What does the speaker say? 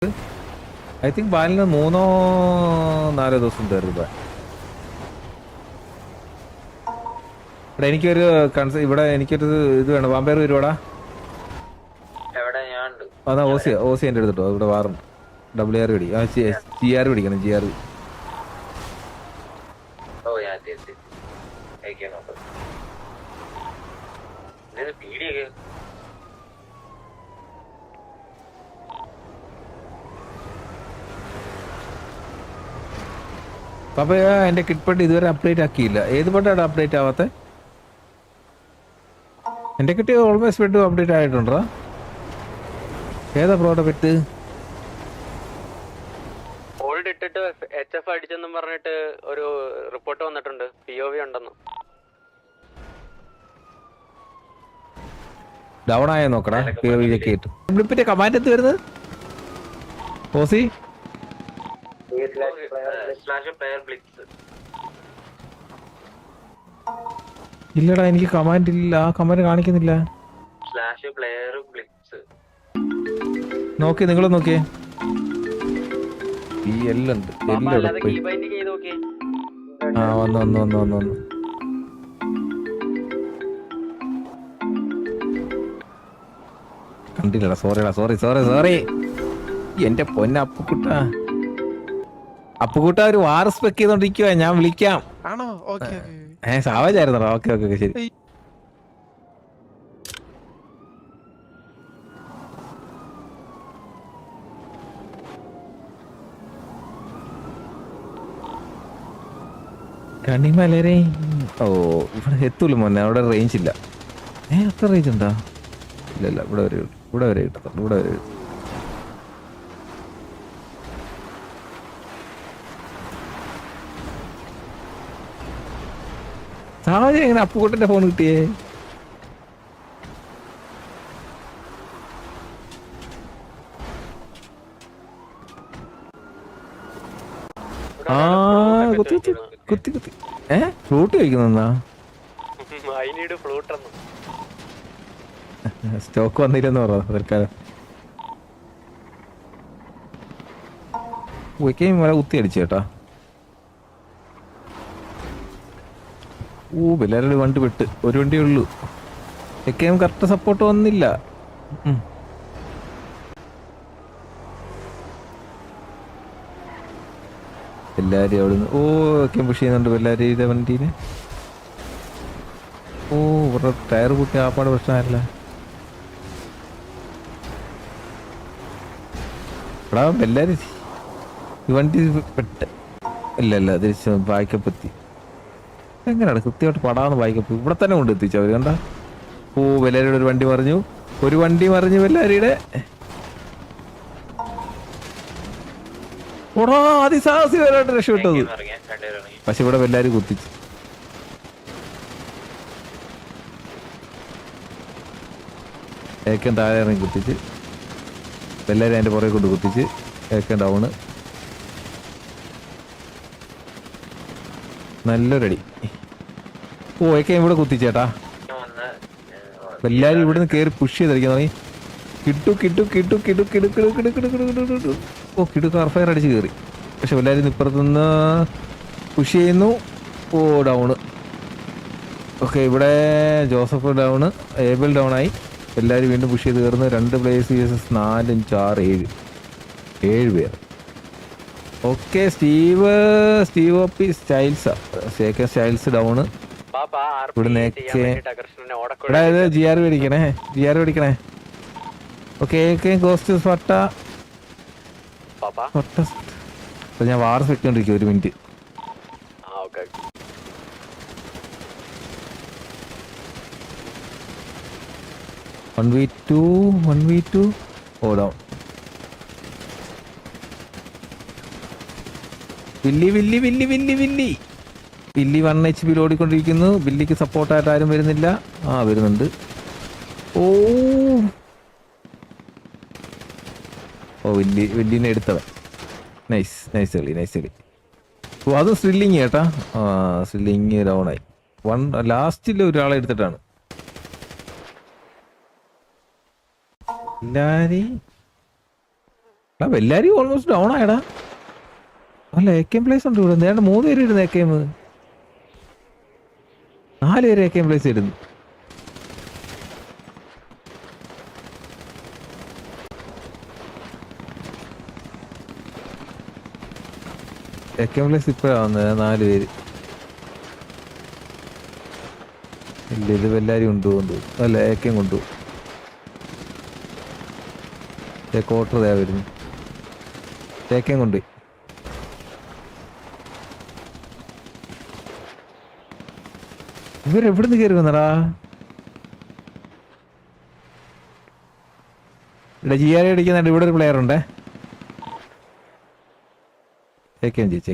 I think ബാലിന് 3-4 ദിവസം തീർന്നു. ഇവിടെ എനിക്കൊരു ഇവിടെ എനിക്കൊരു ഇത് വേണം. വാമ്പയർ വരുവാടാ. അതാ ഓസി എൻ്റെ എടുത്തിട്ടോ. ഇവിടെ വാറുണ്ട്. WR പിടി. GR പിടിക്കണം. GR അപ്പൊ എന്റെ കിറ്റ് പട്ട് ഇതുവരെ അപ്ഡേറ്റ് ആക്കിയില്ല. ഏത് പട്ടാണ് അപ്ഡേറ്റ് ആവാത്ത? എന്റെ കിറ്റ് ഓൾമോസ്റ്റ് പെട്ട് അപ്ഡേറ്റ് ആയിട്ടുണ്ടോ? ഏതാ പ്രോയുടെ പെട്ട്? ഓൾഡ് ഇട്ടിട്ട് HF അടിച്ചെന്നും പറഞ്ഞിട്ട് ഒരു റിപ്പോർട്ട് വന്നിട്ടുണ്ട്. POV ഉണ്ടെന്ന്. ഡൗൺ ആയ നോക്കടാ. POV ഒക്കെ ഇട്ടു. ബ്ലിപ്പിന്റെ കമാൻഡ് എന്ത് വരുന്നത്? ഓസി ഇല്ലടാ, എനിക്ക് കമാൻഡ് ഇല്ല. ആ കമാൻഡ് കാണിക്കുന്നില്ല. നോക്കി നിങ്ങൾ നോക്കിയേ. ഈ എല്ലുണ്ട്. ആ വന്നു. കണ്ടില്ലടാ. സോറി. എന്റെ പൊന്ന അപ്പുക്കുട്ട ഒരു വാർ സ്പെക്ക് ചെയ്തോണ്ടിരിക്കുവാ. ഞാൻ വിളിക്കാം. സാവജായിരുന്നോ? ഓക്കെ ശരി. കണിമലരെ. ഓ ഇവിടെ എത്തൂല മോനെ. അവിടെ റേഞ്ച് ഇല്ല. അത്ര റേഞ്ച് ഉണ്ടോ? ഇല്ല. ഇവിടെ വരെ കിട്ടത്തുള്ളൂ. ഇവിടെ വരെ. സാഹചര്യം എങ്ങനെ അപ്പുകൂട്ടന്റെ ഫോൺ കിട്ടിയേ? കുത്തി ഫ്ലൂട്ട് കഴിക്കുന്ന സ്റ്റോക്ക് വന്നില്ലെന്ന് പറ തൽക്കാലം. കുത്തി അടിച്ചു കേട്ടാ. എല്ലാവരുടെ വണ്ടി വിട്ട് ഒരു വണ്ടിയേ ഉള്ളൂ. എക്കെയും കറക്റ്റ് സപ്പോർട്ട് വന്നില്ല. എല്ലാരും അവിടുന്ന് ഒക്കെ പുഷ് ചെയ്യുന്നുണ്ട് എല്ലാരും വണ്ടീന്. ഇവിടെ ടയർ കൂട്ടി ആപ്പാട് പ്രശ്നമല്ല. എടാ എല്ലാരും ഈ വണ്ടി പെട്ട് ഇല്ല തിരിച്ച് ബാക്കപ്പെത്തി. എങ്ങനെയാണ് കൃത്യമായിട്ട് പടാന്ന് വായിക്കപ്പോ ഇവിടെ തന്നെ കൊണ്ട് എത്തിച്ചു അവര്. കണ്ട വെല്ലാരിയുടെ ഒരു വണ്ടി മറിഞ്ഞു വെല്ലാരിയുടെ. അതിസാഹസികമായിട്ട് രക്ഷപ്പെട്ടത്. പക്ഷെ ഇവിടെ വെല്ലാരി കുത്തിച്ചു. ഏക്കൻ താഴെ ഇറങ്ങി കുത്തിച്ച്. വെല്ലാരി അതിന്റെ പുറകെ കൊണ്ട് കുത്തിച്ച്. ഏക്കൻ ഡൗണ്. നല്ലൊരടി. ഏക്കൻ ഇവിടെ കുത്തിച്ചേട്ടാ. എല്ലാരും ഇവിടുന്ന് കേറി പുഷ് ചെയ്തിരിക്കാൻ തുടങ്ങി. കിടു കാർഫയർ അടിച്ച് കയറി. പക്ഷെ എല്ലാരും ഇപ്പുറത്തുനിന്ന് പുഷ് ചെയ്യുന്നു. ഡൗണ്. ഓക്കെ ഇവിടെ ജോസഫ് ഡൗണ്. ഏബിൾ ഡൗൺ ആയി. എല്ലാരും വീണ്ടും പുഷ് ചെയ്ത് കയറുന്നു. 2 പ്ലേയേഴ്സ് vs 4, 5, 6, 7 പേർ. Okay Steve OP styles down. ഇവിടെ ഇത് GR മേടിക്കണേ. ഓക്കെ ഗോസ്റ്റ് സ്വട്ട. ഞാൻ വാർ വെച്ചോണ്ടിരിക്കും. 1 minute. One v two down. Willy 1 HP ഓടിക്കൊണ്ടിരിക്കുന്നു. വില്ലിക്ക് സപ്പോർട്ടായിട്ട് ആരും വരുന്നില്ല. വരുന്നുണ്ട്. വില്ലിനെ എടുത്തവൻ. നൈസ് കളി. അതും സ്ട്രില്ലിങ് കേട്ടാ. സ്ട്രില്ലിങ് ഡൗണായി. ലാസ്റ്റിൽ ഒരാളെ എടുത്തിട്ടാണ്. എല്ലാരി എല്ലാരും ഓൾമോസ്റ്റ് ഡൗൺ ആയടാ. അല്ല AK പ്ലേസ് ഉണ്ട് ഇവിടെ. നേണ്ട 3 പേര് ഇടുന്നു AK. 4 പേര് AK പ്ലേസ് ഇടുന്നു. AK പ്ലേസ് ഇപ്പഴാ വന്നത് 4 പേര്. ഇല്ല ഇത് എല്ലാരും കൊണ്ടുപോകുന്നു. അല്ല AK കൊണ്ടുപോകും. കോട്ടർ ദേ വരുന്നു. AK കൊണ്ടുപോയി. ഇവരെവിടുന്ന് കയറി വന്നടാ? ഇവിടെ GR അടിക്കുന്നുണ്ട്. ഇവിടെ ഒരു പ്ലെയർ ഉണ്ടേ. ചേക്കേം ചേച്ചി